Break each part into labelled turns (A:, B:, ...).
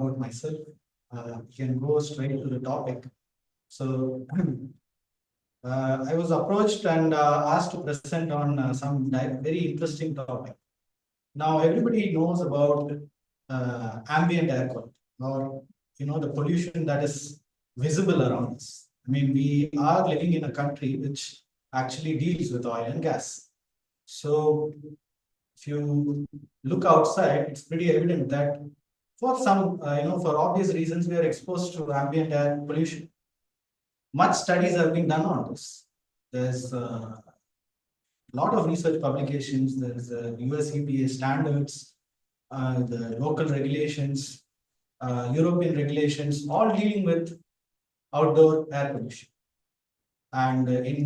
A: about myself. We can go straight to the topic. So, I was approached and asked to present on some very interesting topic. Now, everybody knows about ambient air quality, or the pollution that is visible around us. I mean, we are living in a country which actually deals with oil and gas. So, if you look outside, it's pretty evident that for some, for obvious reasons, we are exposed to ambient air pollution. Much studies have been done on this. There's a lot of research publications. There's US EPA standards, the local regulations, European regulations, all dealing with outdoor air pollution. And in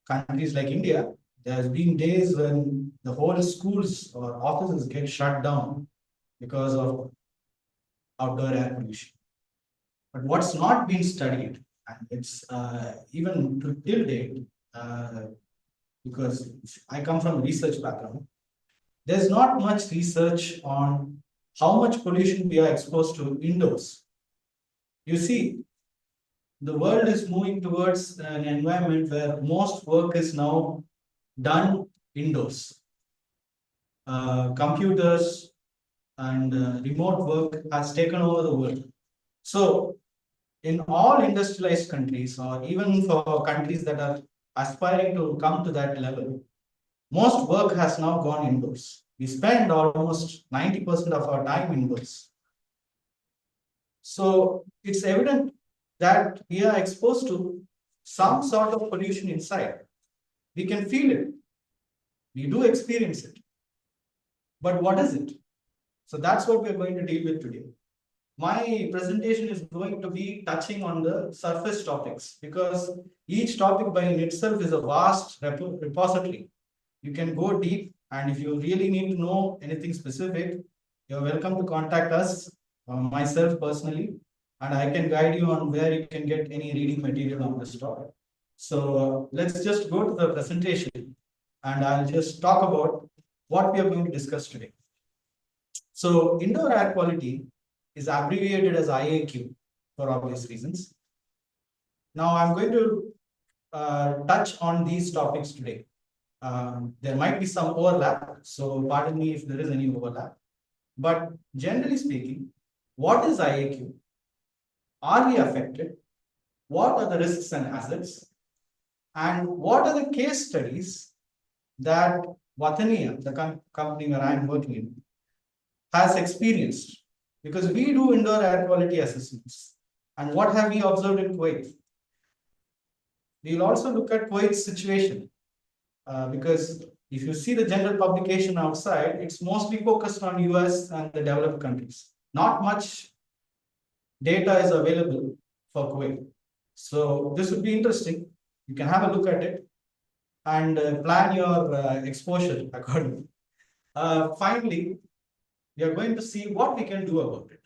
A: countries like India, there's been days when the whole schools or offices get shut down because of outdoor air pollution. But what's not been studied, and it's even till date, because I come from a research background, there's not much research on how much pollution we are exposed to indoors. You see, the world is moving towards an environment where most work is now done indoors. Computers and remote work has taken over the world. So, in all industrialized countries, or even for countries that are aspiring to come to that level, most work has now gone indoors. We spend almost 90% of our time indoors. So, it's evident that we are exposed to some sort of pollution inside. We can feel it. We do experience it. But what is it? So that's what we're going to deal with today. My presentation is going to be touching on the surface topics, because each topic by itself is a vast repository. You can go deep, and if you really need to know anything specific, you're welcome to contact us, myself personally, and I can guide you on where you can get any reading material on this topic. So let's just go to the presentation, and I'll just talk about what we are going to discuss today. So indoor air quality is abbreviated as IAQ for obvious reasons. Now I'm going to touch on these topics today. There might be some overlap, so pardon me if there is any overlap. But generally speaking, what is IAQ? Are we affected? What are the risks and hazards? And what are the case studies that Wataniya, the company where I'm working in, has experienced? Because we do indoor air quality assessments. And what have we observed in Kuwait? We'll also look at Kuwait's situation, because if you see the general publication outside, it's mostly focused on US and the developed countries. Not much data is available for Kuwait. So this would be interesting. You can have a look at it and plan your exposure accordingly. Finally, we are going to see what we can do about it.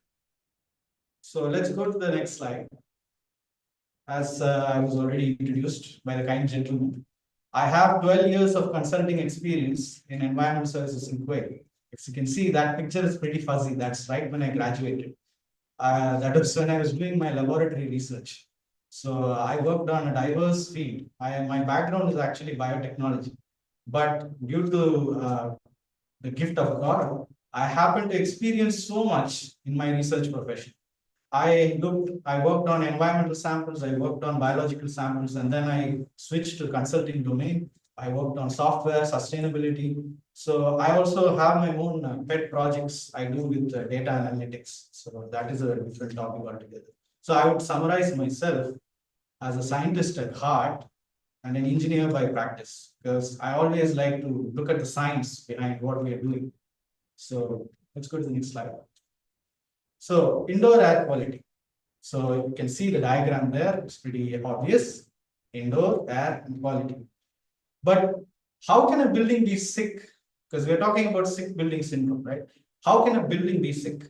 A: So let's go to the next slide. As I was already introduced by the kind gentleman, I have 12 years of consulting experience in environmental services in Kuwait. As you can see, that picture is pretty fuzzy. That's right when I graduated. That was when I was doing my laboratory research. So I worked on a diverse field. My background is actually biotechnology, but due to the gift of God, I happened to experience so much in my research profession. I worked on environmental samples, I worked on biological samples, and then I switched to consulting domain. I worked on software, sustainability. So I also have my own pet projects I do with data analytics. So that is a different topic altogether. So I would summarize myself as a scientist at heart and an engineer by practice, because I always like to look at the science behind what we are doing. So let's go to the next slide. So indoor air quality. So you can see the diagram there. It's pretty obvious. Indoor air quality. But how can a building be sick? Because we're talking about sick building syndrome, right? How can a building be sick?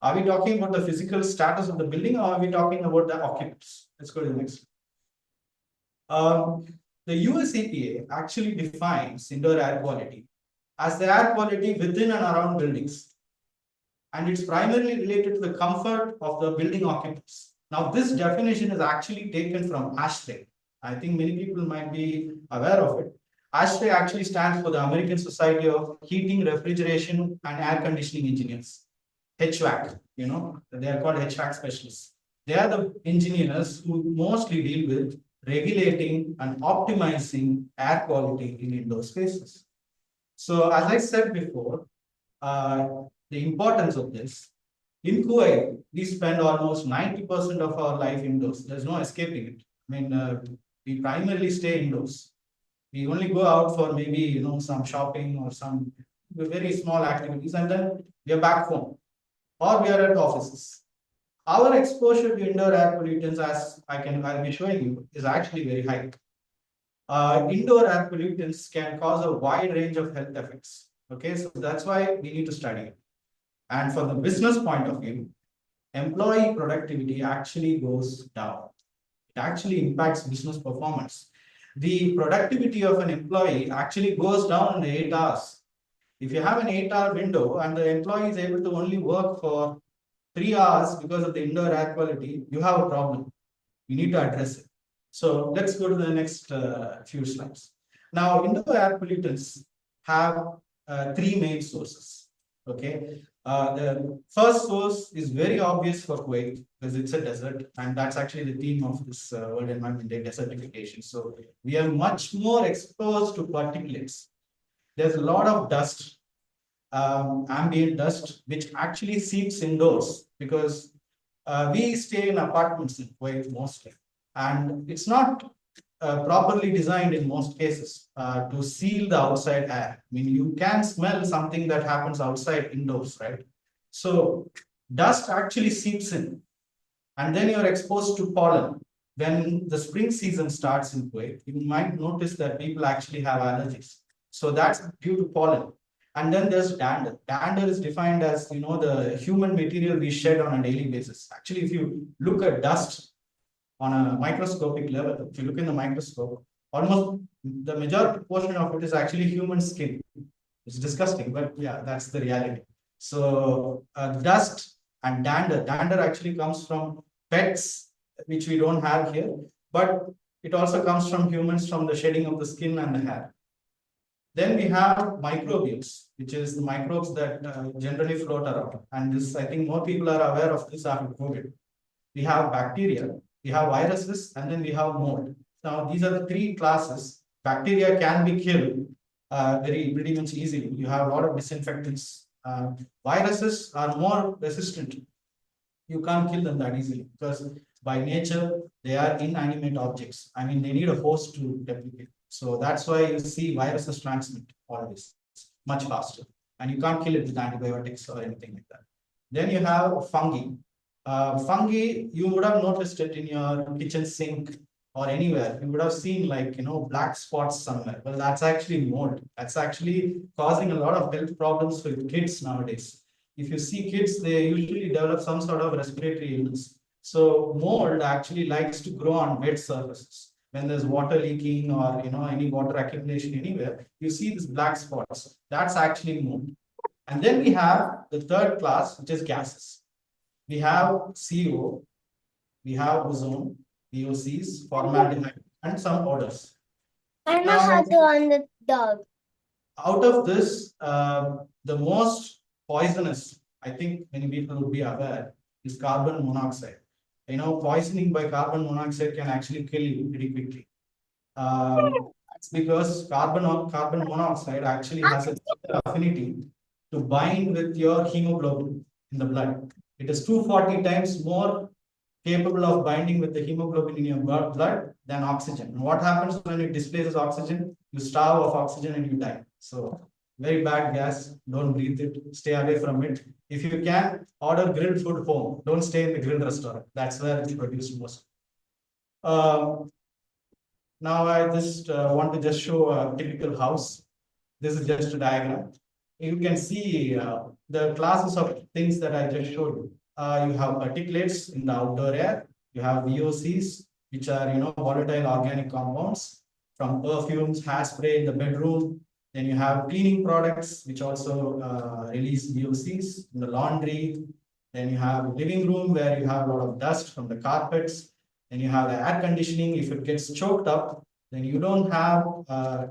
A: Are we talking about the physical status of the building, or are we talking about the occupants? Let's go to the next. The US EPA actually defines indoor air quality as the air quality within and around buildings. and it's primarily related to the comfort of the building occupants. Now, this definition is actually taken from ASHRAE. I think many people might be aware of it. ASHRAE actually stands for the American Society of Heating, Refrigeration, and Air Conditioning Engineers. HVAC, they are called HVAC specialists. They are the engineers who mostly deal with regulating and optimizing air quality in indoor spaces. So, as I said before, the importance of this. In Kuwait, we spend almost 90% of our life indoors. There's no escaping it. I mean, we primarily stay indoors. We only go out for maybe some shopping or some very small activities, and then we are back home or we are at offices. Our exposure to indoor air pollutants, as I'll be showing you, is actually very high. Indoor air pollutants can cause a wide range of health effects. Okay, so that's why we need to study it. And from the business point of view, employee productivity actually goes down. It actually impacts business performance. The productivity of an employee actually goes down in the 8 hours. If you have an 8-hour window and the employee is able to only work for 3 hours because of the indoor air quality, you have a problem. You need to address it. So let's go to the next few slides. Now, indoor air pollutants have 3 main sources. Okay, the first source is very obvious for Kuwait because it's a desert, and that's actually the theme of this World Environment Day, desertification. So we are much more exposed to particulates. There's a lot of dust, ambient dust, which actually seeps indoors because we stay in apartments in Kuwait mostly, and it's not properly designed in most cases to seal the outside air. I mean, you can smell something that happens outside indoors, right? So dust actually seeps in, and then you're exposed to pollen. When the spring season starts in Kuwait, you might notice that people actually have allergies. So that's due to pollen. And then there's dander. Dander is defined as the human material we shed on a daily basis. Actually, if you look at dust on a microscopic level, if you look in the microscope, almost the majority portion of it is actually human skin. It's disgusting, but yeah, that's the reality. So dust and dander. Dander actually comes from pets, which we don't have here, but it also comes from humans from the shedding of the skin and the hair. Then we have microbials, which is the microbes that generally float around. And this, I think more people are aware of this after COVID. We have bacteria, we have viruses, and then we have mold. Now, these are the 3 classes. Bacteria can be killed pretty much easily. You have a lot of disinfectants. Viruses are more resistant. You can't kill them that easily because by nature, they are inanimate objects. I mean, they need a host to replicate. So that's why you see viruses transmit always much faster. And you can't kill it with antibiotics or anything like that. Then you have fungi. Fungi, you would have noticed it in your kitchen sink or anywhere. You would have seen black spots somewhere. Well, that's actually mold. That's actually causing a lot of health problems with kids nowadays. If you see kids, they usually develop some sort of respiratory illness. So mold actually likes to grow on wet surfaces. When there's water leaking or any water accumulation anywhere, you see these black spots. That's actually mold. And then we have the 3rd class, which is gases. We have CO, we have ozone, VOCs, formaldehyde, and some odors.
B: I'm a hunter on the dog.
A: Out of this, the most poisonous, I think many people would be aware, is carbon monoxide. Poisoning by carbon monoxide can actually kill you pretty quickly. It's because carbon monoxide actually has a affinity to bind with your hemoglobin in the blood. It is 240 times more capable of binding with the hemoglobin in your blood than oxygen. And what happens when it displaces oxygen? You starve of oxygen and you die. So very bad gas. Don't breathe it. Stay away from it. If you can, order grilled food home. Don't stay in the grilled restaurant. That's where it's produced most. Now I just want to just show a typical house. This is just a diagram. You can see the classes of things that I just showed you. You have particulates in the outdoor air. You have VOCs, which are volatile organic compounds from perfumes, hairspray in the bedroom, Then you have cleaning products, which also release VOCs in the laundry. Then you have living room where you have a lot of dust from the carpets. Then you have the air conditioning. If it gets choked up, then you don't have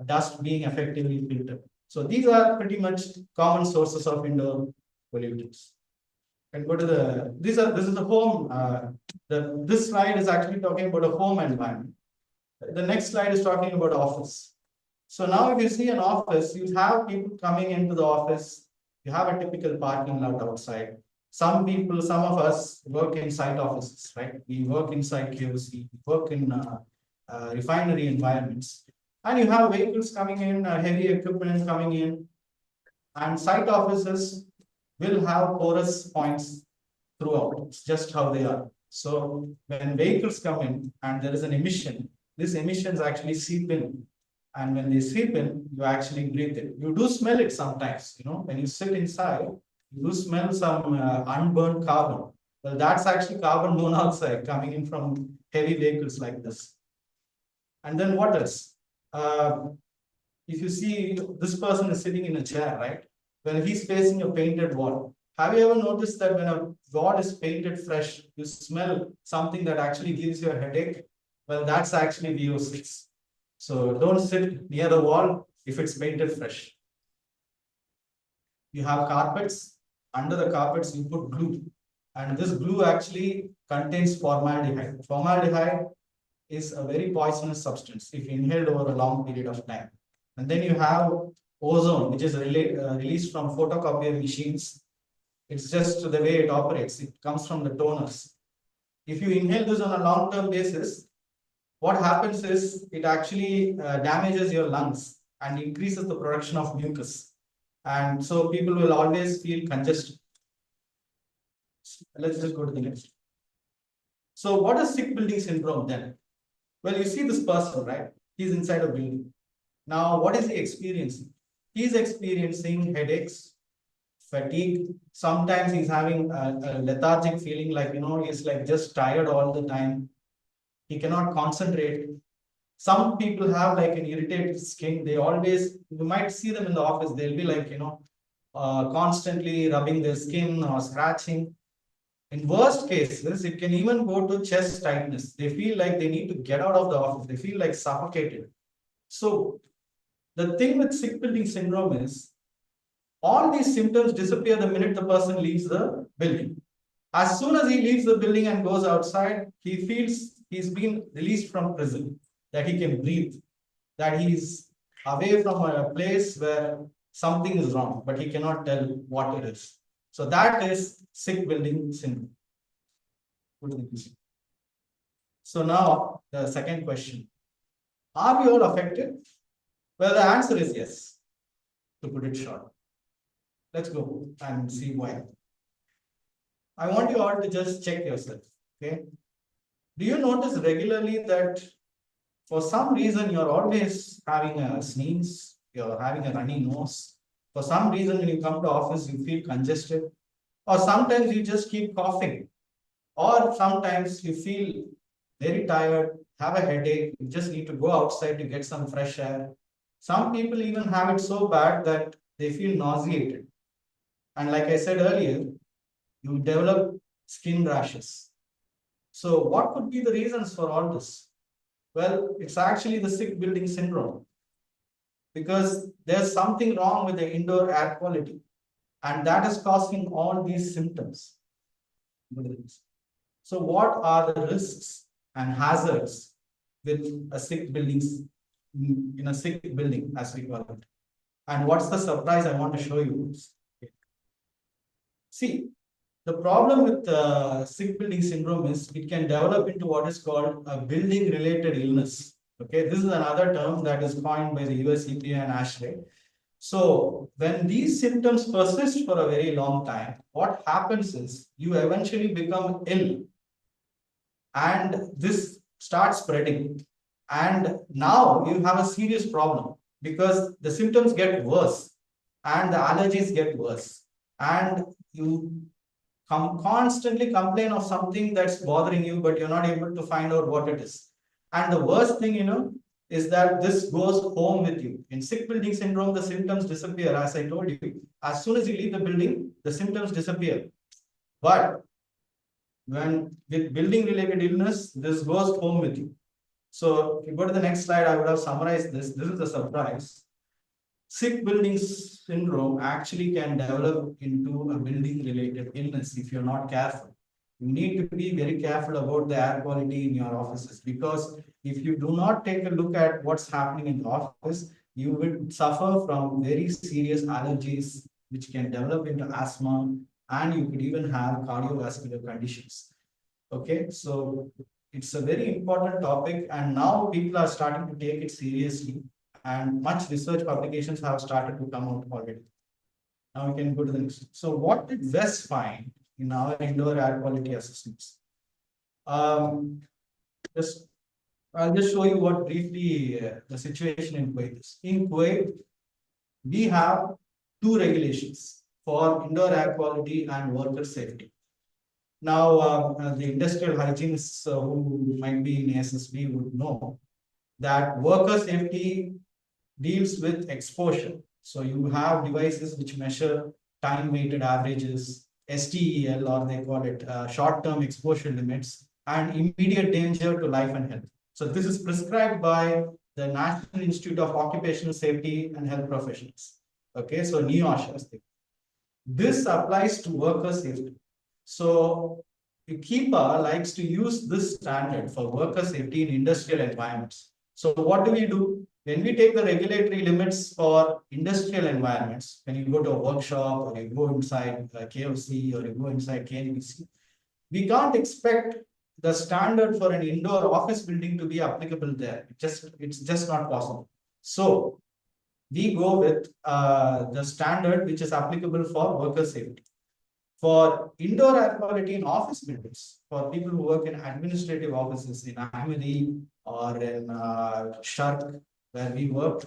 A: dust being effectively filtered. So these are pretty much common sources of indoor pollutants. And go to this is the home. This slide is actually talking about a home environment. The next slide is talking about office. So now if you see an office, you have people coming into the office. You have a typical parking lot outside. Some people, some of us work in site offices, right? We work inside KOC, we work in refinery environments. And you have vehicles coming in, heavy equipment coming in. And site offices will have porous points throughout. It's just how they are. So when vehicles come in and there is an emission, these emissions actually seep in. And when they seep in, you actually breathe it. You do smell it sometimes, when you sit inside, you do smell some unburned carbon. Well, that's actually carbon monoxide coming in from heavy vehicles like this. And then what else? If you see this person is sitting in a chair, right? Well, he's facing a painted wall. Have you ever noticed that when a wall is painted fresh, you smell something that actually gives you a headache? Well, that's actually VO6. So don't sit near the wall if it's painted fresh. You have carpets. Under the carpets, you put glue. And this glue actually contains formaldehyde. Formaldehyde is a very poisonous substance if inhaled over a long period of time. And then you have ozone, which is released from photocopier machines. It's just the way it operates. It comes from the toners. If you inhale this on a long-term basis, what happens is it actually damages your lungs and increases the production of mucus. And so people will always feel congested. Let's just go to the next. So what is sick building syndrome then? Well, you see this person, right? He's inside a building. Now, what is he experiencing? He's experiencing headaches, fatigue. Sometimes he's having a lethargic feeling, like, he's like just tired all the time. He cannot concentrate. Some people have like an irritated skin. They always, you might see them in the office. They'll be like, constantly rubbing their skin or scratching. In worst cases, it can even go to chest tightness. They feel like they need to get out of the office. They feel like suffocated. So the thing with sick building syndrome is all these symptoms disappear the minute the person leaves the building. As soon as he leaves the building and goes outside, he feels he's been released from prison, that he can breathe, that he's away from a place where something is wrong, but he cannot tell what it is. So that is sick building syndrome. So now the second question. Are we all affected? Well, the answer is yes, to put it short. Let's go and see why. I want you all to just check yourself. Okay. Do you notice regularly that for some reason you're always having a sneeze, you're having a runny nose? For some reason, when you come to office, you feel congested, or sometimes you just keep coughing, or sometimes you feel very tired, have a headache, you just need to go outside to get some fresh air. Some people even have it so bad that they feel nauseated. And like I said earlier, you develop skin rashes. So what could be the reasons for all this? Well, it's actually the sick building syndrome, because there's something wrong with the indoor air quality, and that is causing all these symptoms. So what are the risks and hazards with a sick buildings, in a sick building, as we call it? And what's the surprise I want to show you? See, the problem with sick building syndrome is it can develop into what is called a building related illness. Okay, this is another term that is coined by the US EPA and ASHRAE. So when these symptoms persist for a very long time, what happens is you eventually become ill, and this starts spreading. And now you have a serious problem because the symptoms get worse and the allergies get worse, and you constantly complain of something that's bothering you, but you're not able to find out what it is. And the worst thing, is that this goes home with you. In sick building syndrome, the symptoms disappear. As I told you, as soon as you leave the building, the symptoms disappear. But when with building related illness, this goes home with you. So if you go to the next slide, I would have summarized this. This is the surprise. Sick building syndrome actually can develop into a building related illness if you're not careful. You need to be very careful about the air quality in your offices, because if you do not take a look at what's happening in the office, you will suffer from very serious allergies which can develop into asthma, and you could even have cardiovascular conditions. Okay, so it's a very important topic, and now people are starting to take it seriously, and much research publications have started to come out already. Now we can go to the next. So what did WES find in our indoor air quality assessments? Um, just I'll just show you what briefly the situation in Kuwait is. In Kuwait, we have two regulations for indoor air quality and worker safety. Now, the industrial hygienists who might be in ASSP would know that worker safety deals with exposure. So you have devices which measure time-weighted averages, STEL, or they call it short-term exposure limits, and immediate danger to life and health. So this is prescribed by the National Institute of Occupational Safety and Health Professionals. Okay, so NEOSH. This applies to worker safety. So KEPA likes to use this standard for worker safety in industrial environments. So what do? When we take the regulatory limits for industrial environments, when you go to a workshop or you go inside KFC or you go inside KNBC, we can't expect the standard for an indoor office building to be applicable there. It's just not possible. So we go with the standard which is applicable for worker safety. For indoor air quality in office buildings, for people who work in administrative offices in Ahmedi or in Shark, where we work,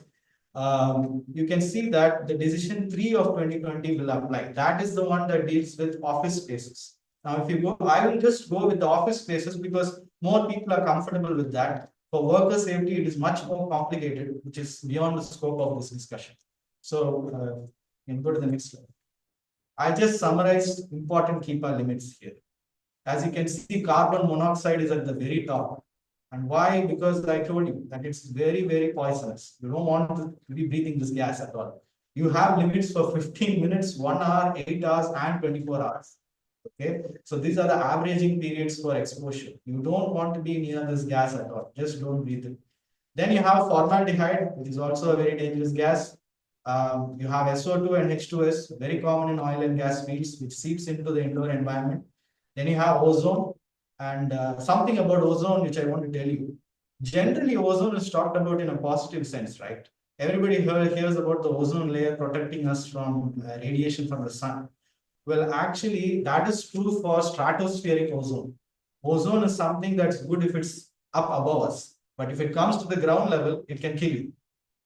A: you can see that the decision 3 of 2020 will apply. That is the one that deals with office spaces. Now, if you go, I will just go with the office spaces because more people are comfortable with that. For worker safety, it is much more complicated, which is beyond the scope of this discussion. So, you can go to the next slide. I just summarized important KEPA limits here. As you can see, carbon monoxide is at the very top. And why? Because I told you that it's very, very poisonous. You don't want to be breathing this gas at all. You have limits for 15 minutes, 1 hour, 8 hours, and 24 hours. Okay, so these are the averaging periods for exposure. You don't want to be near this gas at all. Just don't breathe it. Then you have formaldehyde, which is also a very dangerous gas. You have SO2 and H2S, very common in oil and gas fields, which seeps into the indoor environment. Then you have ozone, and something about ozone, which I want to tell you. Generally, ozone is talked about in a positive sense, right? Everybody hears about the ozone layer protecting us from radiation from the sun. Well, actually, that is true for stratospheric ozone. Ozone is something that's good if it's up above us, but if it comes to the ground level, it can kill you.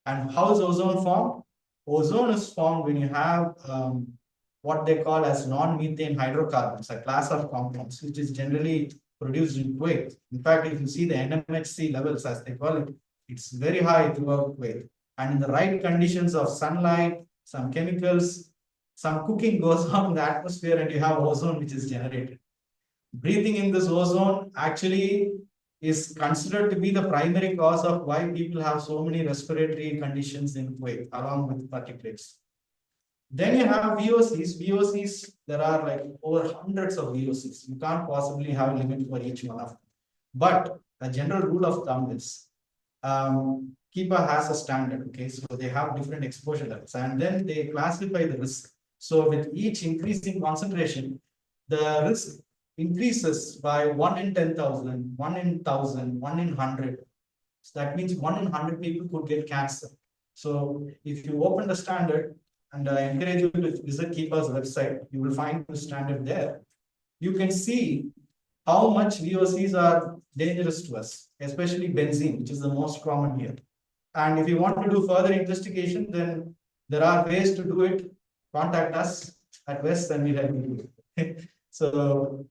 A: And how is ozone formed? Ozone is formed when you have what they call as non-methane hydrocarbons, a class of compounds, which is generally produced in Kuwait. In fact, if you see the NMHC levels, as they call it, it's very high throughout Kuwait. And in the right conditions of sunlight, some chemicals, some cooking goes on in the atmosphere, and you have ozone which is generated. Breathing in this ozone actually is considered to be the primary cause of why people have so many respiratory conditions in Kuwait, along with particulates. Then you have VOCs. VOCs, there are like over hundreds of VOCs. You can't possibly have a limit for each one of them. But a general rule of thumb is KEPA has a standard. Okay, so they have different exposure levels, and then they classify the risk. So with each increasing concentration, the risk increases by 1 in 10,000, 1 in 1,000, 1 in 100. So that means 1 in 100 people could get cancer. So if you open the standard, and I encourage you to visit KEPA's website, you will find the standard there. You can see how much VOCs are dangerous to us, especially benzene, which is the most common here. And if you want to do further investigation, then there are ways to do it. Contact us at WES and we'll help you do it. So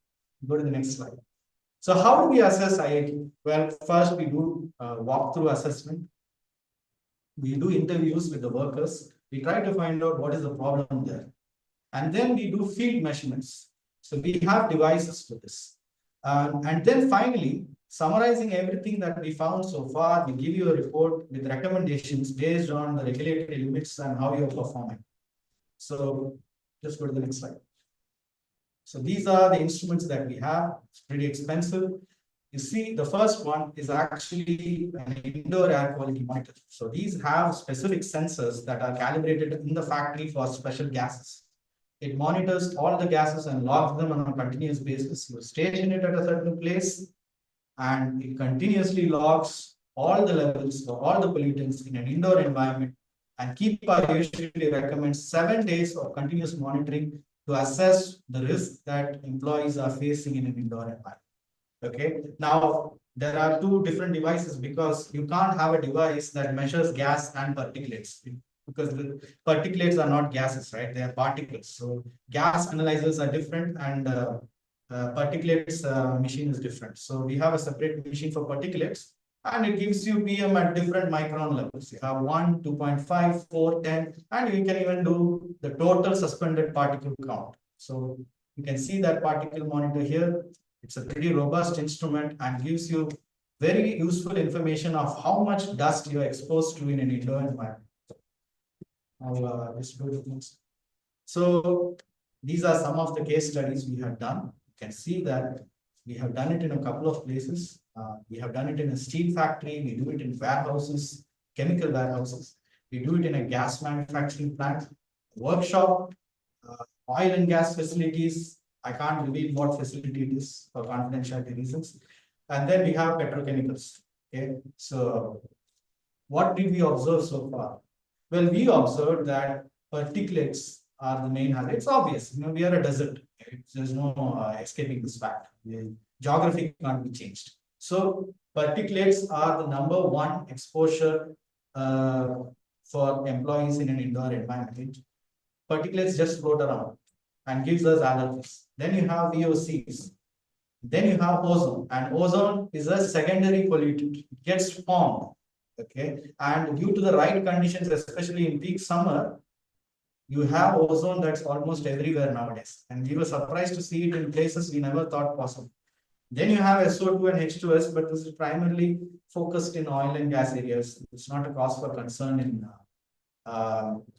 A: go to the next slide. So how do we assess IIT? Well, first we do walkthrough assessment. We do interviews with the workers. We try to find out what is the problem there. And then we do field measurements. So we have devices for this. And then finally, summarizing everything that we found so far, we give you a report with recommendations based on the regulatory limits and how you're performing. So just go to the next slide. So these are the instruments that we have. It's pretty expensive. You see, the first one is actually an indoor air quality monitor. So these have specific sensors that are calibrated in the factory for special gases. It monitors all the gases and logs them on a continuous basis. You station it at a certain place, and it continuously logs all the levels for all the pollutants in an indoor environment. And KEPA usually recommends 7 days of continuous monitoring to assess the risk that employees are facing in an indoor environment. Okay, now there are two different devices because you can't have a device that measures gas and particulates because the particulates are not gases, right? They are particles. So gas analyzers are different and particulates machine is different. So we have a separate machine for particulates and it gives you PM at different micron levels. You have 1, 2.5, 4, 10, and you can even do the total suspended particle count. So you can see that particle monitor here. It's a pretty robust instrument and gives you very useful information of how much dust you're exposed to in an indoor environment. I'll just go to the next. So these are some of the case studies we have done. You can see that we have done it in a couple of places. We have done it in a steel factory. We do it in warehouses, chemical warehouses. We do it in a gas manufacturing plant, workshop, oil and gas facilities. I can't reveal what facility it is for confidentiality reasons. And then we have petrochemicals. Okay, so what did we observe so far? Well, we observed that particulates are the main hazard. It's obvious, we are a desert. There's no escaping this fact. The geography can't be changed. So particulates are the number one exposure for employees in an indoor environment. Particulates just float around and gives us allergies. Then you have VOCs. Then you have ozone, and ozone is a secondary pollutant. It gets formed. Okay, and due to the right conditions, especially in peak summer, you have ozone that's almost everywhere nowadays. And we were surprised to see it in places we never thought possible. Then you have SO2 and H2S, but this is primarily focused in oil and gas areas. It's not a cause for concern in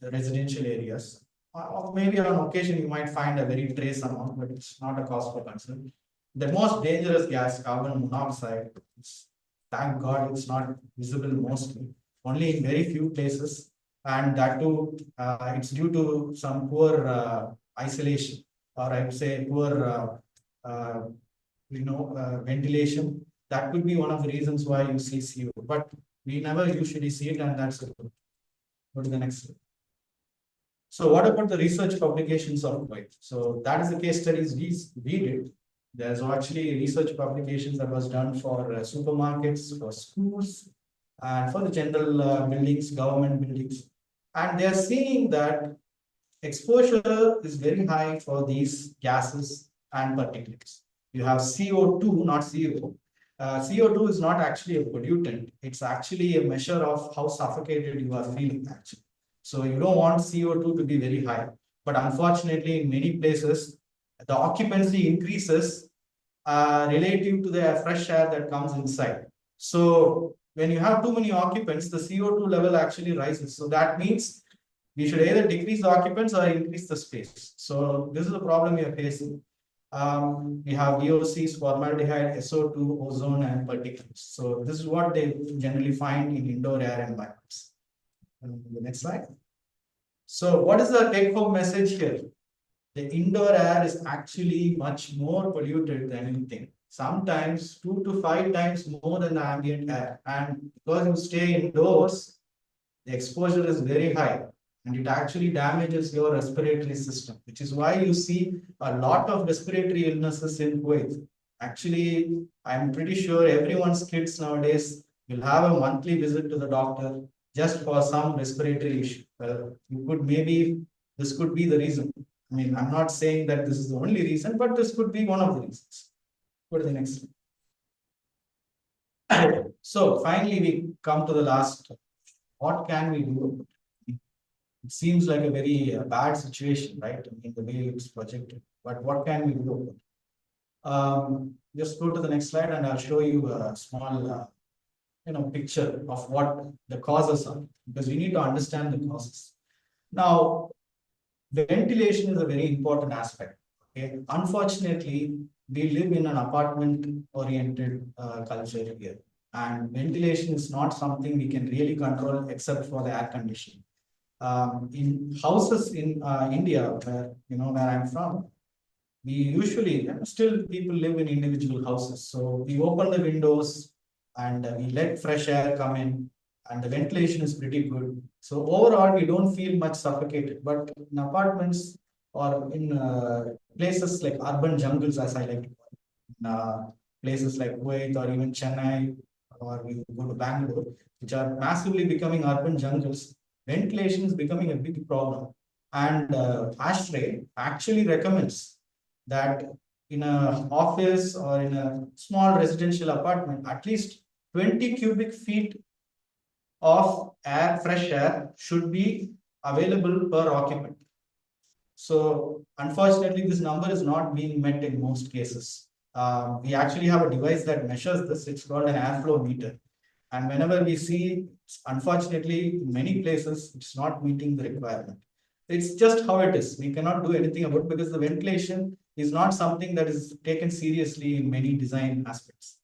A: residential areas. Or maybe on occasion you might find a very trace amount, but it's not a cause for concern. The most dangerous gas, carbon monoxide, thank God it's not visible mostly, only in very few places. And that too, it's due to some poor isolation, or I would say poor, ventilation. That could be one of the reasons why you see CO, but we never usually see it, and that's good. Go to the next slide. So what about the research publications of Kuwait? So that is the case studies we did. There's actually research publications that was done for supermarkets, for schools, and for the general buildings, government buildings. And they're seeing that exposure is very high for these gases and particulates. You have CO2, not CO. CO2 is not actually a pollutant. It's actually a measure of how suffocated you are feeling actually. So you don't want CO2 to be very high. But unfortunately, in many places, the occupancy increases relative to the fresh air that comes inside. So when you have too many occupants, the CO2 level actually rises. So that means we should either decrease the occupants or increase the space. So this is the problem we are facing. We have VOCs, formaldehyde, SO2, ozone, and particulates. So this is what they generally find in indoor air environments. The next slide. So what is the take-home message here? The indoor air is actually much more polluted than anything. Sometimes 2 to 5 times more than the ambient air. And because you stay indoors, the exposure is very high and it actually damages your respiratory system, which is why you see a lot of respiratory illnesses in Kuwait. Actually, I'm pretty sure everyone's kids nowadays will have a monthly visit to the doctor just for some respiratory issue. Well, you could maybe, this could be the reason. I mean, I'm not saying that this is the only reason, but this could be one of the reasons. Go to the next slide. So finally, we come to the last What can we do? It seems like a very bad situation, right? I mean, the way it's projected. But what can we do? Just go to the next slide, and I'll show you a small, picture of what the causes are, because we need to understand the causes. Now, ventilation is a very important aspect. Okay, unfortunately, we live in an apartment-oriented culture here, and ventilation is not something we can really control except for the air conditioning. In houses in India, where I'm from, we usually still people live in individual houses. So we open the windows and we let fresh air come in, and the ventilation is pretty good. So overall, we don't feel much suffocated. But in apartments or in places like urban jungles, as I like to call it, in, places like Kuwait or even Chennai, or we go to Bangalore, which are massively becoming urban jungles, ventilation is becoming a big problem. And ASHRAE actually recommends that in a office or in a small residential apartment, at least 20 cubic feet of air, fresh air should be available per occupant. So unfortunately, this number is not being met in most cases. We actually have a device that measures this. It's called an airflow meter. And whenever we see, unfortunately, in many places, it's not meeting the requirement. It's just how it is. We cannot do anything about it because the ventilation is not something that is taken seriously in many design aspects.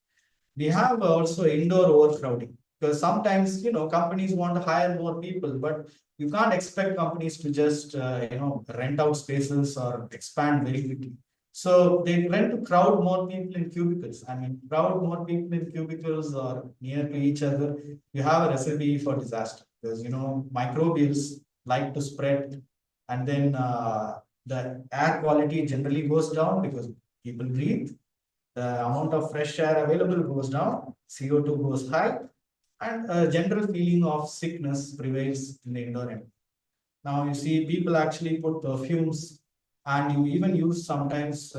A: We have also indoor overcrowding, because sometimes companies want to hire more people, but you can't expect companies to just rent out spaces or expand very quickly. So they tend to crowd more people in cubicles. I mean, crowd more people in cubicles or near to each other, you have a recipe for disaster, because microbials like to spread, and then the air quality generally goes down because people breathe. The amount of fresh air available goes down, CO2 goes high, and a general feeling of sickness prevails in the indoor environment. Now you see people actually put perfumes, and you even use sometimes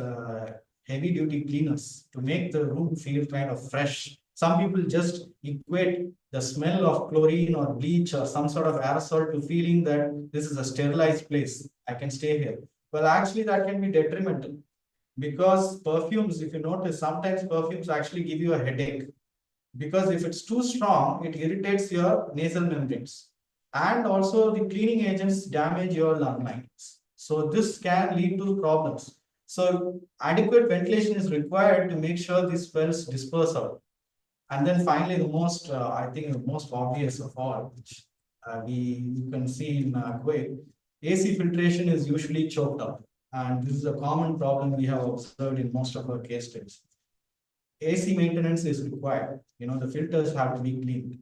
A: heavy duty cleaners to make the room feel kind of fresh. Some people just equate the smell of chlorine or bleach or some sort of aerosol to feeling that this is a sterilized place. I can stay here. Well, actually, that can be detrimental, because perfumes, if you notice, sometimes perfumes actually give you a headache, because if it's too strong, it irritates your nasal membranes, and also the cleaning agents damage your lung lines. So this can lead to problems. So adequate ventilation is required to make sure these smells disperse out. And then finally, the most, I think, the most obvious of all, which you can see in Kuwait, AC filtration is usually choked up. And this is a common problem we have observed in most of our case studies. AC maintenance is required. The filters have to be cleaned.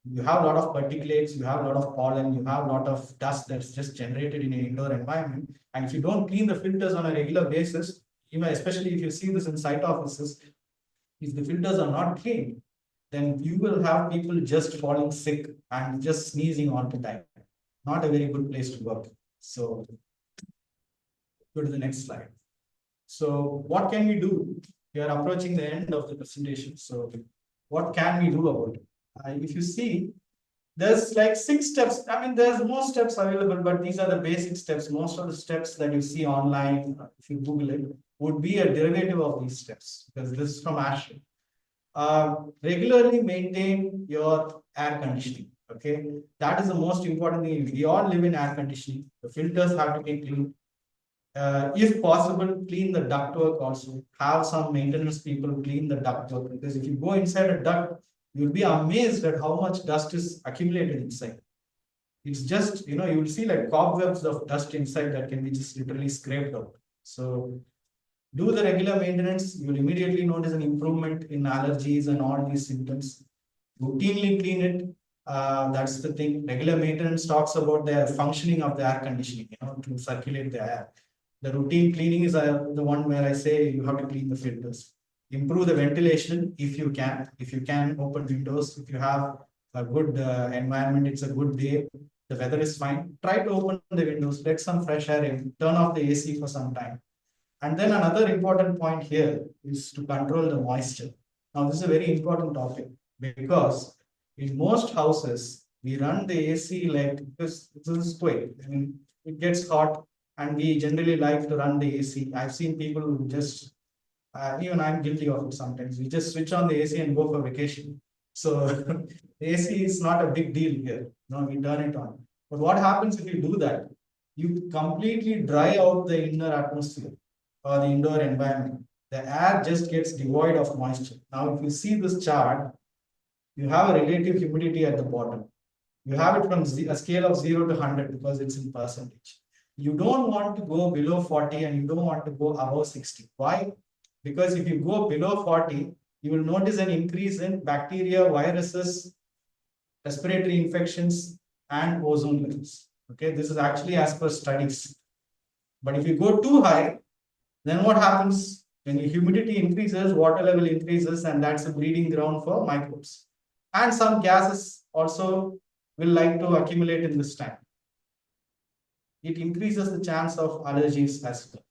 A: You have a lot of particulates, you have a lot of pollen, you have a lot of dust that's just generated in an indoor environment. And if you don't clean the filters on a regular basis, especially if you see this in site offices, if the filters are not cleaned, then you will have people just falling sick and just sneezing all the time. Not a very good place to work. So go to the next slide. So what can we do? We are approaching the end of the presentation. So what can we do about it? If you see, there's like 6 steps. I mean, there's more steps available, but these are the basic steps. Most of the steps that you see online, if you Google it, would be a derivative of these steps, because this is from ASHRAE. Regularly maintain your air conditioning. Okay, that is the most important thing. We all live in air conditioning. The filters have to be cleaned. If possible, clean the ductwork also. Have some maintenance people clean the ductwork, because if you go inside a duct, you'll be amazed at how much dust is accumulated inside. It's just, you will see like cobwebs of dust inside that can be just literally scraped out. So do the regular maintenance. You'll immediately notice an improvement in allergies and all these symptoms. Routinely clean it. That's the thing. Regular maintenance talks about the functioning of the air conditioning, to circulate the air. The routine cleaning is the one where I say you have to clean the filters. Improve the ventilation if you can. If you can, open windows. If you have a good environment, it's a good day, the weather is fine, try to open the windows, let some fresh air in, turn off the AC for some time. And then another important point here is to control the moisture. Now, this is a very important topic, because in most houses, We run the AC like because this is Kuwait. I mean, it gets hot, and we generally like to run the AC. I've seen people who just even I'm guilty of it sometimes. We just switch on the AC and go for vacation. So the AC is not a big deal here. No, we turn it on. But what happens if you do that? You completely dry out the inner atmosphere or the indoor environment. The air just gets devoid of moisture. Now, if you see this chart, you have a relative humidity at the bottom. You have it from a scale of 0 to 100 because it's in percentage. You don't want to go below 40 and you don't want to go above 60. Why? Because if you go below 40, you will notice an increase in bacteria, viruses, respiratory infections, and ozone levels. Okay, this is actually as per studies. But if you go too high, then what happens? When the humidity increases, water level increases, and that's a breeding ground for microbes. And some gases also will like to accumulate in this tank. It increases the chance of allergies as well,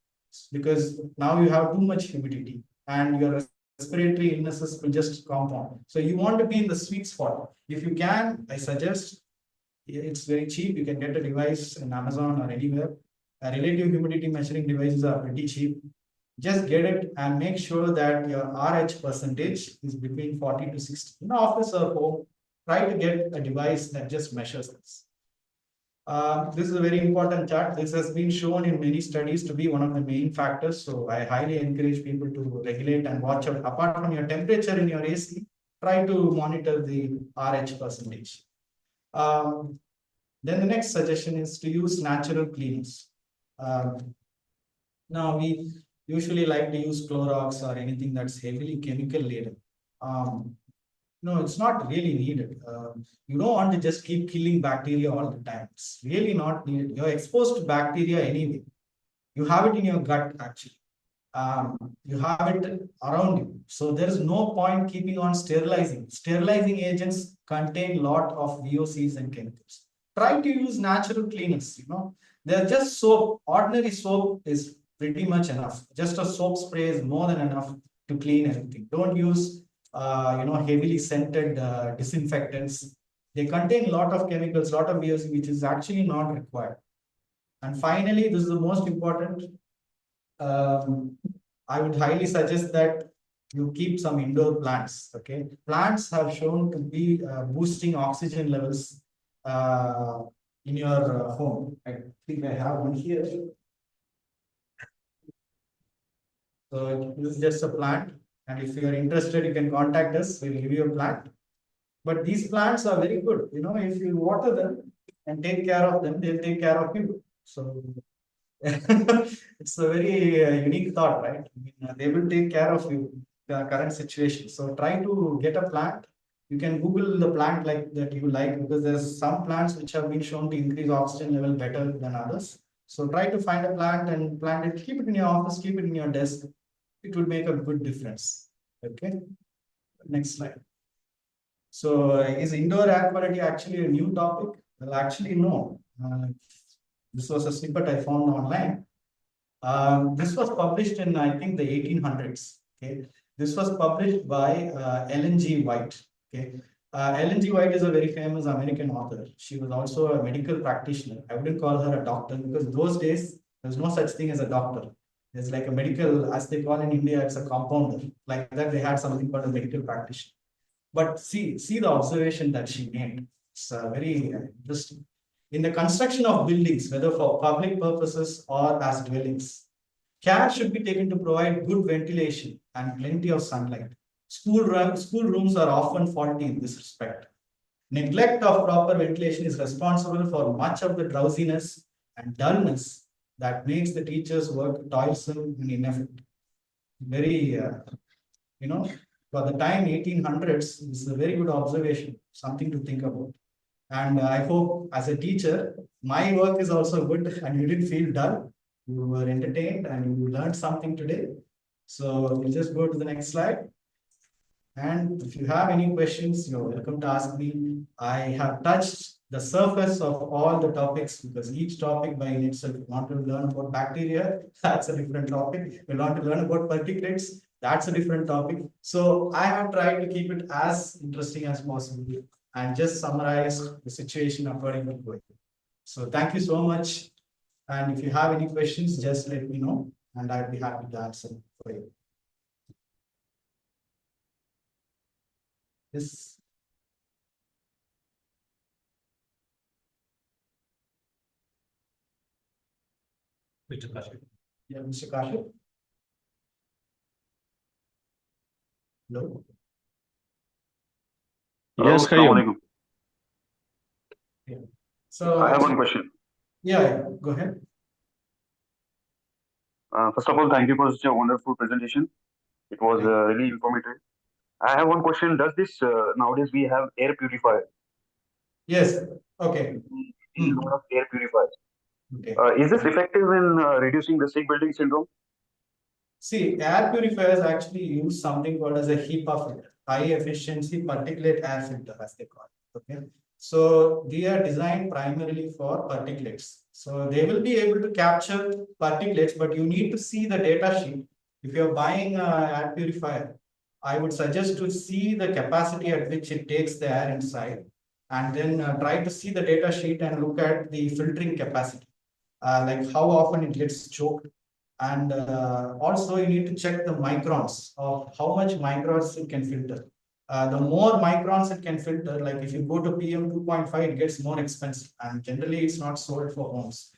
A: because now you have too much humidity and your respiratory illnesses will just compound. So you want to be in the sweet spot. If you can, I suggest, it's very cheap. You can get a device in Amazon or anywhere. Relative humidity measuring devices are pretty cheap. Just get it and make sure that your RH percentage is between 40 to 60. In office or home, try to get a device that just measures this. This is a very important chart. This has been shown in many studies to be one of the main factors. So I highly encourage people to regulate and watch out. Apart from your temperature in your AC, try to monitor the RH percentage. Then the next suggestion is to use natural cleaners. Now we usually like to use Clorox or anything that's heavily chemical laden. No, it's not really needed. You don't want to just keep killing bacteria all the time. It's really not needed. You're exposed to bacteria anyway. You have it in your gut, actually. You have it around you. So there is no point keeping on sterilizing. Sterilizing agents contain a lot of VOCs and chemicals. Try to use natural cleaners. They're just soap. Ordinary soap is pretty much enough. Just a soap spray is more than enough to clean everything. Don't use heavily scented disinfectants. They contain a lot of chemicals, a lot of VOC, which is actually not required. And finally, this is the most important. I would highly suggest that you keep some indoor plants. Okay, plants have shown to be boosting oxygen levels in your home. I think I have one here. So this is just a plant. And if you are interested, you can contact us. We'll give you a plant. But these plants are very good. If you water them and take care of them, they'll take care of you. So it's a very unique thought, right? They will take care of you, the current situation. So try to get a plant. You can Google the plant like that you like, because there's some plants which have been shown to increase oxygen level better than others. So try to find a plant and plant it. Keep it in your office. Keep it in your desk. It will make a good difference. Okay. Next slide. So is indoor air quality actually a new topic? Well, actually, no. This was a snippet I found online. This was published in, I think, the 1800s. Okay. This was published by Ellen G. White. Okay. Ellen G. White is a very famous American author. She was also a medical practitioner. I wouldn't call her a doctor, because those days there's no such thing as a doctor. There's like a medical, as they call in India, it's a compounder. Like that, they had something called a medical practitioner. But see the observation that she made. It's very interesting. In the construction of buildings, whether for public purposes or as dwellings, care should be taken to provide good ventilation and plenty of sunlight. School rooms are often faulty in this respect. Neglect of proper ventilation is responsible for much of the drowsiness and dullness that makes the teacher's work toilsome and ineffective. Very, for the time 1800s, this is a very good observation, something to think about. And I hope as a teacher, my work is also good and you didn't feel dull. You were entertained and you learned something today. So we'll just go to the next slide. And if you have any questions, you're welcome to ask me. I have touched the surface of all the topics, because each topic by itself, you want to learn about bacteria, that's a different topic. You want to learn about particulates, that's a different topic. So I have tried to keep it as interesting as possible. and just summarize the situation according to Kuwait. So thank you so much. And if you have any questions, just let me know, and I'd be happy to answer for you. Yes. Mr. Kashif. Yeah, Mr. Kashif. Hello.
C: Yes,
D: Assalamualaikum.
A: So
D: I have one question.
A: Yeah, go ahead.
D: First of all, thank you for such a wonderful presentation. It was really informative. I have one question. Does this nowadays we have air purifier?
A: Yes. Okay.
D: A lot of air purifiers.
A: Okay.
D: Is this effective in reducing the sick building syndrome?
A: See, air purifiers actually use something called as a HEPA filter, high efficiency particulate air filter, as they call it. Okay. So they are designed primarily for particulates. So they will be able to capture particulates, but you need to see the data sheet. If you're buying an air purifier, I would suggest to see the capacity at which it takes the air inside, and then try to see the data sheet and look at the filtering capacity, like how often it gets choked. And also you need to check the microns of how much microns it can filter. The more microns it can filter, like if you go to PM 2.5, it gets more expensive, and generally it's not sold for homes.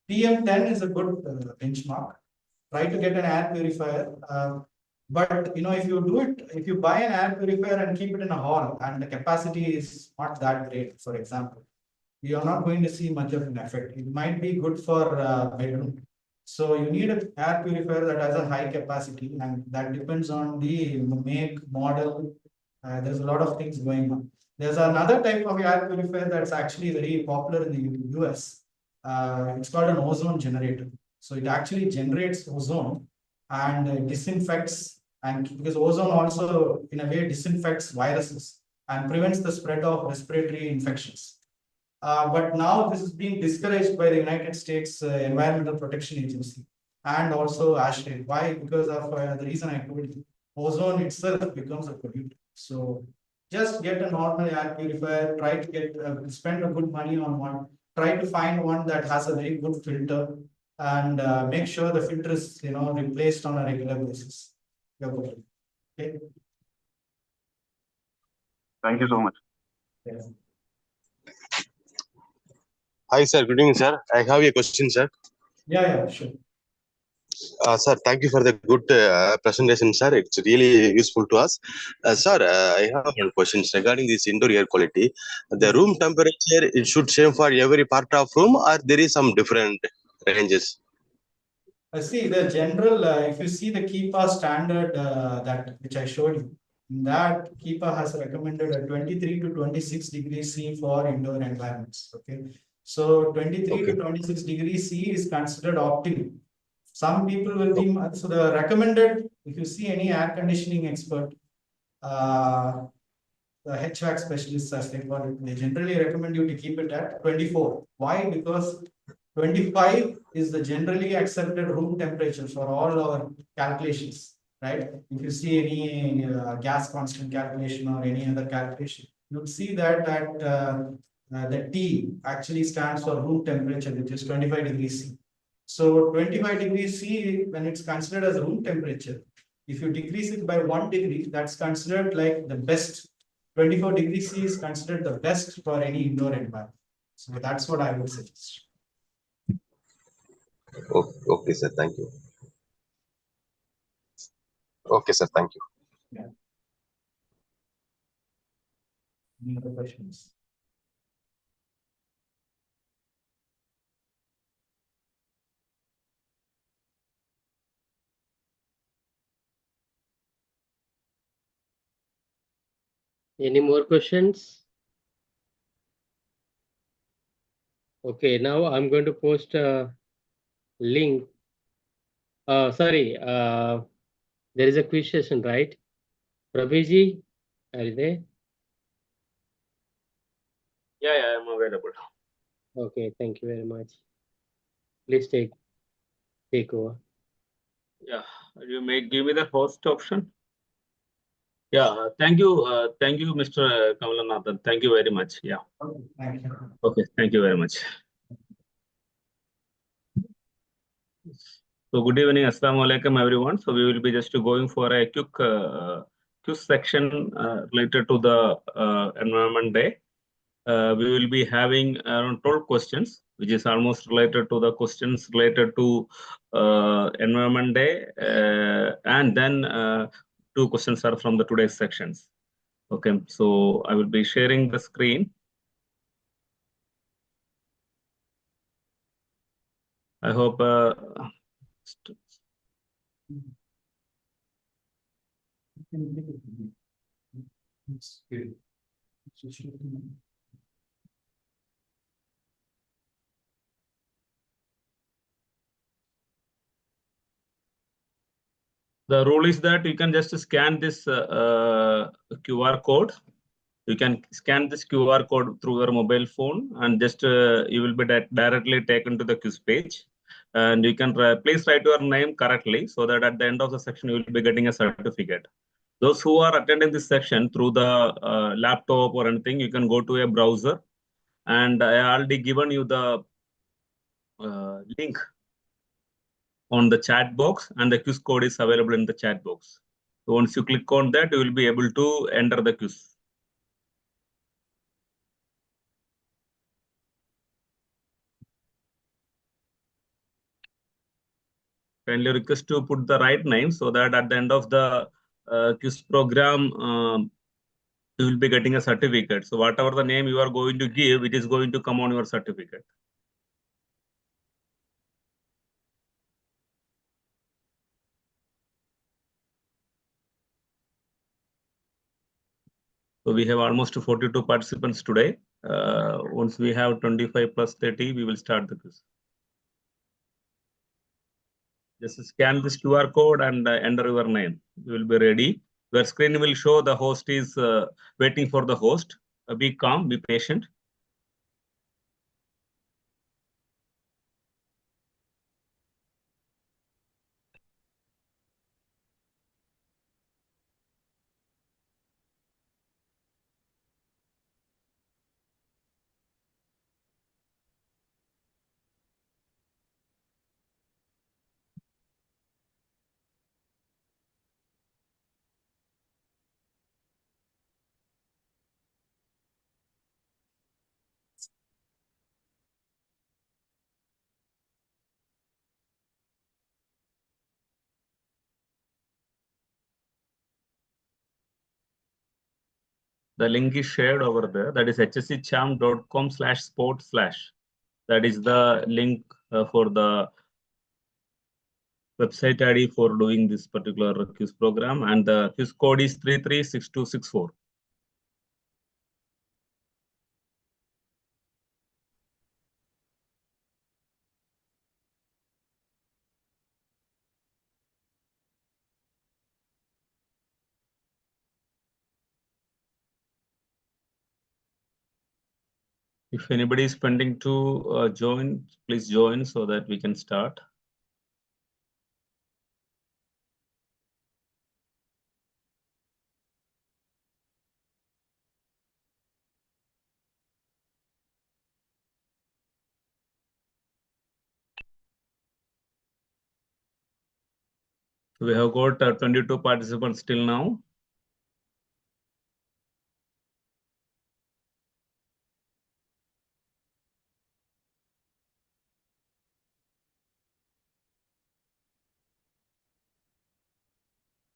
A: PM 10 is a good benchmark. Try to get an air purifier. But if you do it, if you buy an air purifier and keep it in a hall and the capacity is not that great, for example, you are not going to see much of an effect. It might be good for bedroom. So you need an air purifier that has a high capacity, and that depends on the make, model. There's a lot of things going on. There's another type of air purifier that's actually very popular in the US. It's called an ozone generator. So it actually generates ozone and disinfects, and because ozone also in a way disinfects viruses and prevents the spread of respiratory infections. But now this is being discouraged by the United States Environmental Protection Agency and also ASHRAE. Why? Because of the reason I told you, ozone itself becomes a pollutant. So just get a normal air purifier, try to get, spend a good money on one, try to find one that has a very good filter, and make sure the filter is, replaced on a regular basis. Okay.
D: Thank you so much.
A: Yes.
C: Hi, sir. Good evening, sir. I have a question, sir.
A: Yeah, sure.
C: Sir, thank you for the good presentation, sir. It's really useful to us. Sir, I have one question regarding this indoor air quality. The room temperature, it should same for every part of room, or there is some different ranges?
A: See the general, if you see the KEPA standard that which I showed you, that KEPA has recommended a 23 to 26 degrees C for indoor environments. Okay, so 23 to 26 degrees C is considered optimal. Some people will be, so the recommended, if you see any air conditioning expert, the HVAC specialists, as they call it, they generally recommend you to keep it at 24. Why? Because 25 is the generally accepted room temperature for all our calculations, right? If you see any gas constant calculation or any other calculation, you'll see that the T actually stands for room temperature, which is 25 degrees C. So 25 degrees C, when it's considered as room temperature, if you decrease it by 1 degree, that's considered like the best. 24 degrees C is considered the best for any indoor environment. So that's what I would suggest.
C: Okay, sir. Thank you. Okay, sir. Thank you.
A: Yeah. Any other questions?
E: Any more questions? Okay, now I'm going to post a link. Sorry, there is a quiz session, right? Prabhiji, are you there?
F: Yeah, I'm available.
E: Okay, thank you very much. Please take over.
F: Yeah, you may give me the host option. Yeah, thank you, Mr. Kamalanathan. Thank you very much. Yeah.
A: Okay, thank you.
F: Okay, thank you very much. So good evening, Assalamu alaikum, everyone. So we will be just going for a quick section related to the Environment Day. We will be having around 12 questions, which is almost related to the questions related to Environment Day, and then 2 questions are from the today's sections. Okay, so I will be sharing the screen. I hope. The rule is that you can just scan this QR code. You can scan this QR code through your mobile phone, and just you will be directly taken to the quiz page. And you can please write your name correctly, so that at the end of the section you will be getting a certificate. Those who are attending this section through the laptop or anything, you can go to a browser, and I already given you the link on the chat box, and the quiz code is available in the chat box. So once you click on that, you will be able to enter the quiz. Kindly request to put the right name, so that at the end of the quiz program, you will be getting a certificate. So whatever the name you are going to give, it is going to come on your certificate. So we have almost 42 participants today. Once we have 25 plus 30, we will start the quiz. Just scan this QR code and enter your name. You will be ready. Your screen will show the host is waiting for the host. Be calm, be patient. The link is shared over there. That is hsechamp.com/sport/. That is the link for the website ID for doing this particular quiz program, and the quiz code is 336264. If anybody is pending to join, please join so that we can start. So we have got 22 participants till now.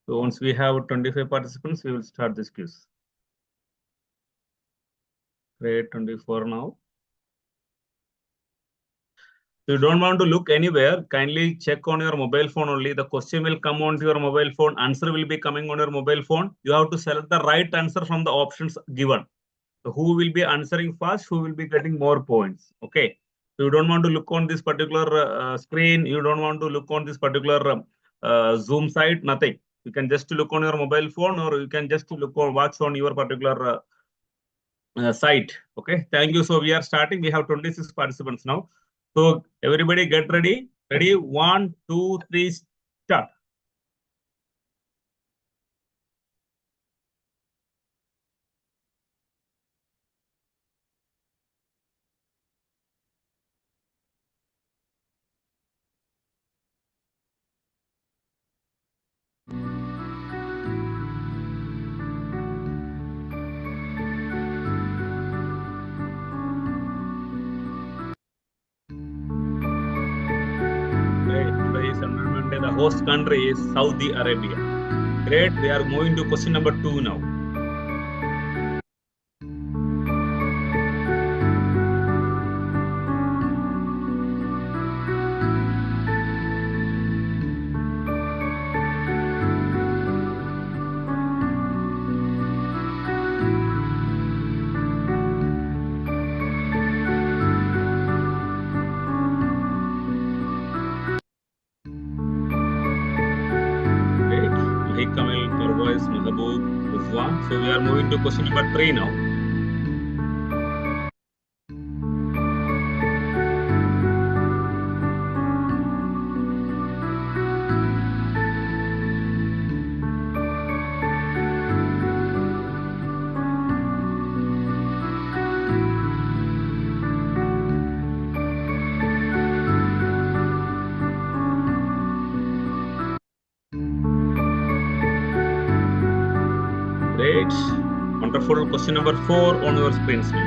F: So once we have 25 participants, we will start this quiz. Create 24 now. If you don't want to look anywhere, kindly check on your mobile phone only. The question will come onto your mobile phone. Answer will be coming on your mobile phone. You have to select the right answer from the options given. So who will be answering fast, who will be getting more points. Okay. So you don't want to look on this particular screen. You don't want to look on this particular Zoom site, nothing. You can just look on your mobile phone, or you can just look or watch on your particular site. Okay. Thank you. So we are starting. We have 26 participants now. So everybody get ready. Ready? 1, 2, 3, start. host country is Saudi Arabia. Great. We are moving to question number 2 now. So we are moving to question number 3 now. Great. Wonderful. Question number 4 on your screens now.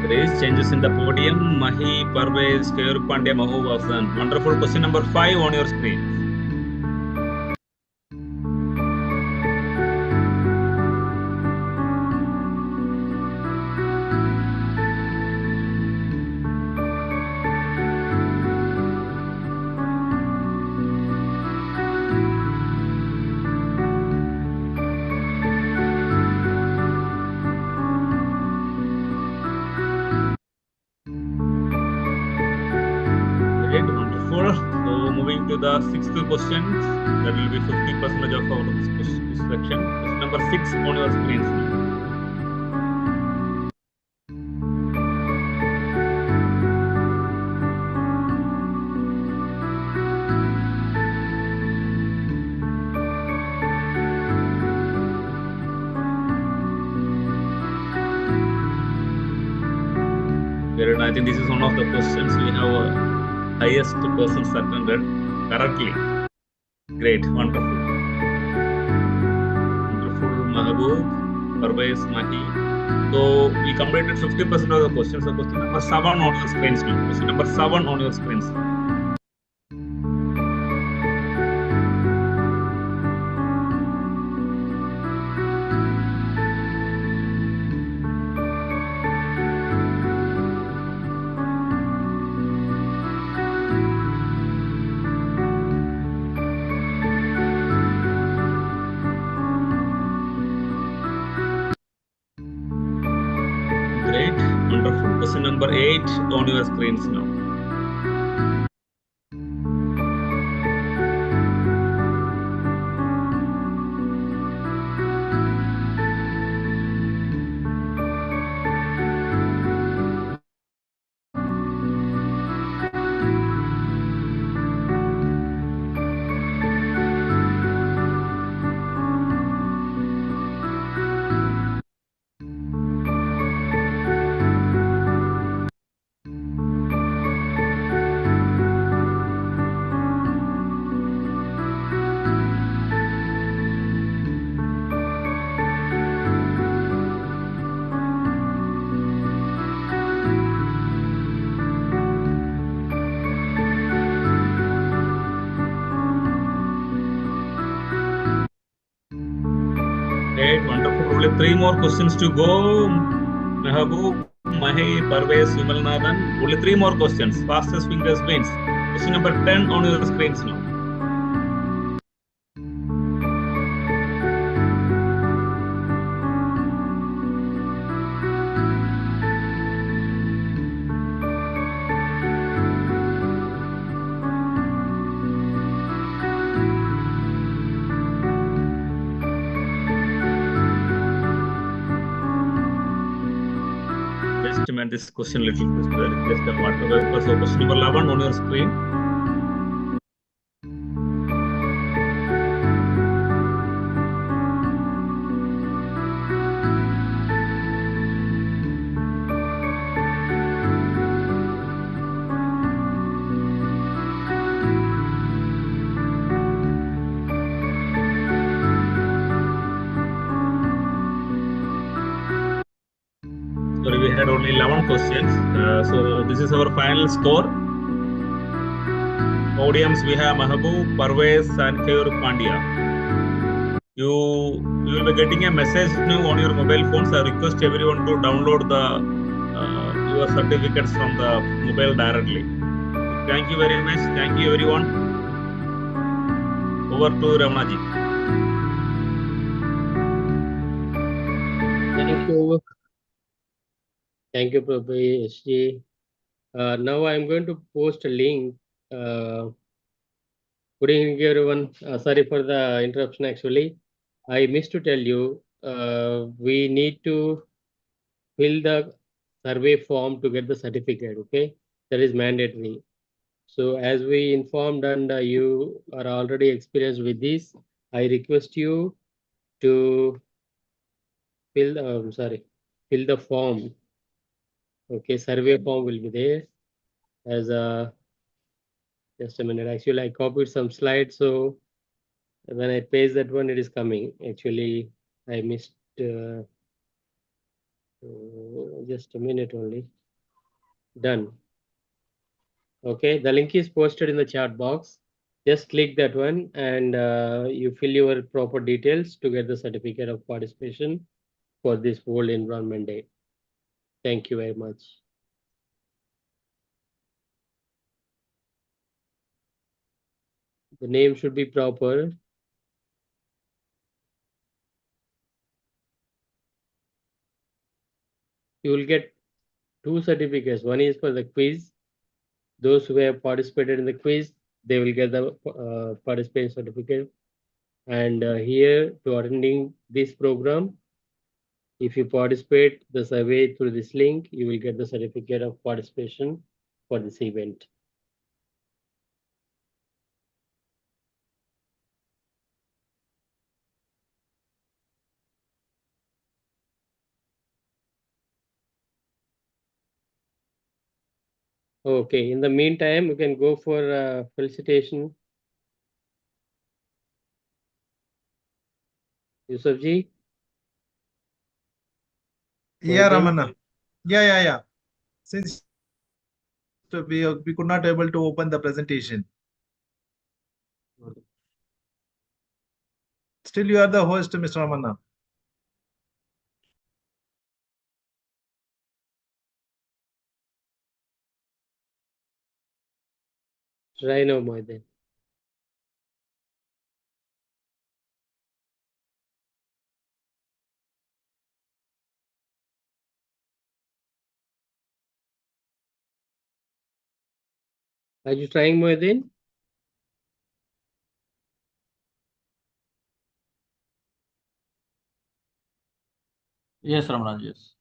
F: There is changes in the podium. Mahi, Parvez, Kayur Pandya, Mahu Vasan. Wonderful. Question number 5 on your screen. Wonderful. So moving to the 6th question, that will be 50% of our this section. Question number 6 on your screens now. I think this is one of the questions we have highest persons attended correctly. Great, wonderful. Wonderful, Mahabub, Parvez, Mahi. So we completed 50% of the questions. So question number 7 on your screens now. Question number 7 on your screens. Great, wonderful. Question number 8 on your screens now. Great, wonderful. Only 3 more questions to go. Mahabub, Mahi, Parvez, Vimalnathan. Only 3 more questions. Fastest fingers wins. Question number 10 on your screens now. Just amend this question a little bit. Just a matter. So question number 11 on your screen. 11 questions. So this is our final score. Podiums we have Mahabub, Parvez, and Kayur Pandya. You will be getting a message now on your mobile phones. I request everyone to download your certificates from the mobile directly. Thank you very much. Thank you everyone. Over to Ramanaji.
E: Thank you. Thank you, Prabhu. Now I'm going to post a link. Good evening, everyone. Sorry for the interruption. Actually, I missed to tell you, we need to fill the survey form to get the certificate. Okay, that is mandatory. So as we informed and you are already experienced with this, I request you to fill the form. Okay, survey form will be there as a, just a minute. Actually, I copied some slides, so when I paste that one, it is coming. Actually, I missed just a minute only. Done. Okay, the link is posted in the chat box. Just click that one and you fill your proper details to get the certificate of participation for this World Environment Day. Thank you very much. The name should be proper. You will get 2 certificates. One is for the quiz. Those who have participated in the quiz, they will get the participation certificate. And here to attending this program, if you participate the survey through this link, you will get the certificate of participation for this event. Okay, in the meantime, you can go for felicitation. Yusufji?
G: Yeah, Ramana. Yeah. Since we could not able to open the presentation. Still, you are the host, Mr. Ramana.
E: Try now, Mohideen. Are you trying, Mohideen?
H: Yes, Ramana, yes.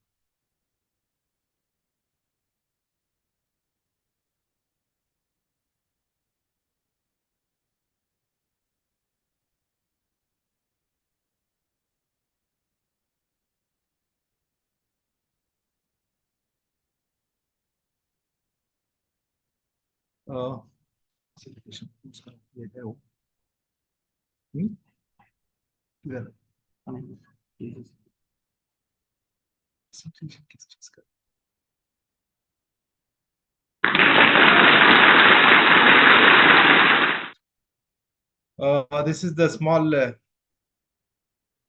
G: This is the small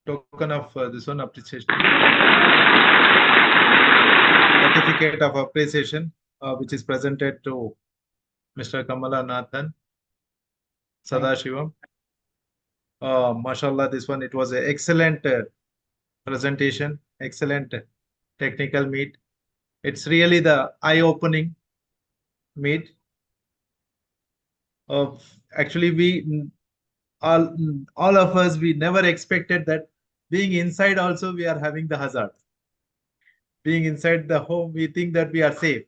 G: token of this one appreciation. Certificate of appreciation, which is presented to Mr. Kamala Nathan Sadashivam. Mashallah, this one, it was an excellent presentation, excellent technical meet. It's really the eye-opening meet. Actually, we all of us, we never expected that being inside also we are having the hazard. Being inside the home, we think that we are safe.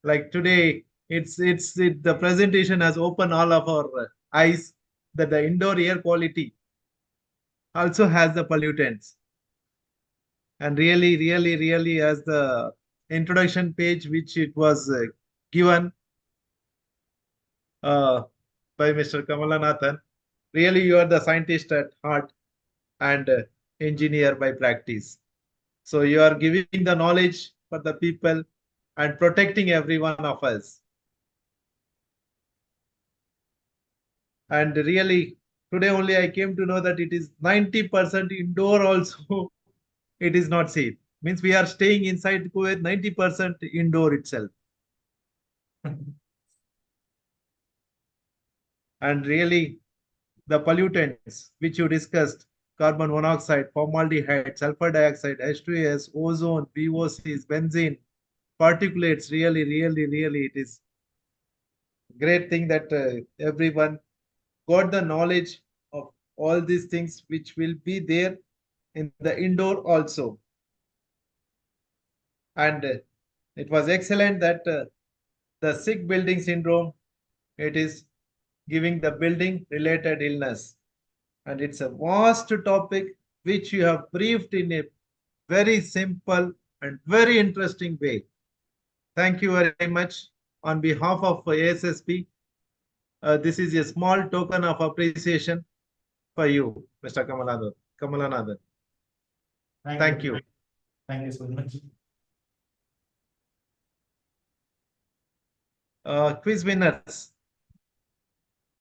G: Like today, the presentation has opened all of our eyes that the indoor air quality also has the pollutants. And really, as the introduction page, which it was given by Mr. Kamalanathan, really you are the scientist at heart and engineer by practice. So you are giving the knowledge for the people and protecting every one of us. And really, today only I came to know that it is 90% indoor also. It is not safe. Means we are staying inside Kuwait 90% indoor itself. And really, the pollutants which you discussed, carbon monoxide, formaldehyde, sulfur dioxide, H2S, ozone, VOCs, benzene, particulates, really, it is great thing that everyone got the knowledge of all these things which will be there in the indoor also. And it was excellent that the sick building syndrome, it is giving the building related illness. And it's a vast topic which you have briefed in a very simple and very interesting way. Thank you very much on behalf of ASSP. This is a small token of appreciation for you, Mr. Kamalanathan. Thank you.
A: Thank you so much.
G: Quiz winners.